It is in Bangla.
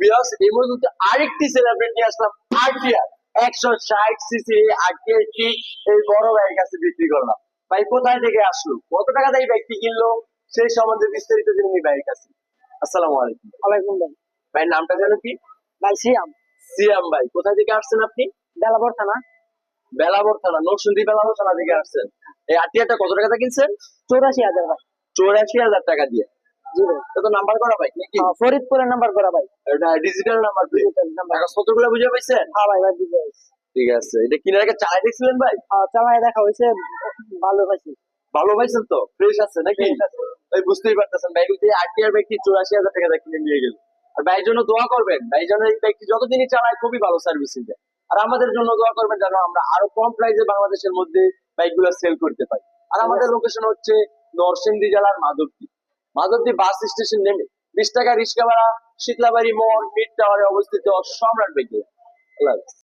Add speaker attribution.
Speaker 1: বিয়াস এই মুহূর্তে আরেকটি সেলিব্রিটি নিয়ে আসলাম আরটিআর 160 সিসি আরটিআর কি এই বড় ভাইয়ের কাছে বিক্রি করলাম। ভাই কোথায় থেকে আসলো, কত টাকা দিয়ে ব্যক্তি কিনলো, সেই সম্বন্ধে বিস্তারিত জেনে ভাইয়ের কাছে। আসসালামু আলাইকুম।
Speaker 2: ওয়ালাইকুম ভাই।
Speaker 1: ভাইয়ের নামটা যেন কি?
Speaker 2: ভাই সিয়াম।
Speaker 1: সিয়াম ভাই, কোথায় থেকে আসছেন আপনি?
Speaker 2: বেলাবর থানা।
Speaker 1: বেলাবর থানা, নরসিংদী বেলাবর থানা থেকে আসছেন। এই আরটিআরটা কত টাকা কিনছেন?
Speaker 2: 84,000 ভাই।
Speaker 1: 84,000 টাকা দিয়ে।
Speaker 2: জি ভাই।
Speaker 1: এটা তো নাম্বার করা ভাই নাকি?
Speaker 2: ফরিদপুরের নাম্বার করা ভাই।
Speaker 1: এটা ডিজিটাল নাম্বার। টাকা কতগুলো বুঝে পাইছেন?
Speaker 2: হ্যাঁ ভাই, ভাই বুঝে গেছি।
Speaker 1: ঠিক আছে, এটা কিনার আগে চালাই দেখছিলেন ভাই?
Speaker 2: চালায় দেখা হয়েছে, ভালো পাইছি।
Speaker 1: ভালো পাইছেন তো? ফ্রেশ আছে নাকি? ভাই বুঝতেই পারতেছেন ভাই, কিন্তু আরটিআর ব্যক্তি 84,000 টাকা দিয়ে কিনে নিয়ে গেল। আর ভাইয়ের জন্য দোয়া করবেন, ভাই যেন এই ব্যক্তি যতদিনই চালায় খুবই ভালো সার্ভিসিং দেয়। আর আমাদের জন্য দোয়া করবেন যেন আমরা আরো কম প্রাইসে বাংলাদেশের মধ্যে বাইকগুলো সেল করতে পারি। আর আমাদের লোকেশন হচ্ছে নরসিংদী জেলার মাধবদী। মাধবদী বাস স্টেশন নেমে 20 টাকা রিক্সা ভাড়া, শীতলাবাড়ি মোড় মিড টাওয়ারে অবস্থিত সম্রাট বেকরি। আল্লাহ হাফেজ।